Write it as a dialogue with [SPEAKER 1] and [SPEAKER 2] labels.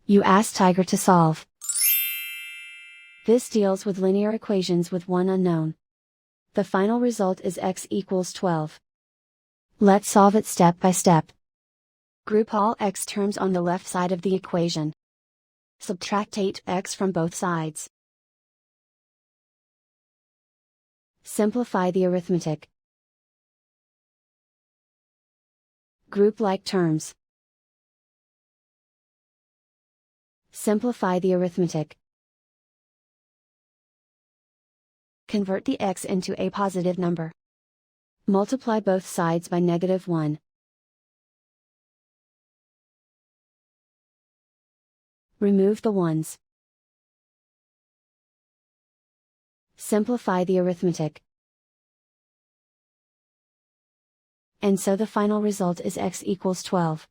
[SPEAKER 1] You ask Tiger to solve. This deals with linear equations with one unknown. The final result is x equals 12. Let's solve it step by step. Group all x terms on the left side of the equation. Subtract 8x from both sides. Simplify the arithmetic. Group like terms. Simplify the arithmetic. Convert the x into a positive number. Multiply both sides by -1. Remove the ones. Simplify the arithmetic. And so the final result is x equals 12.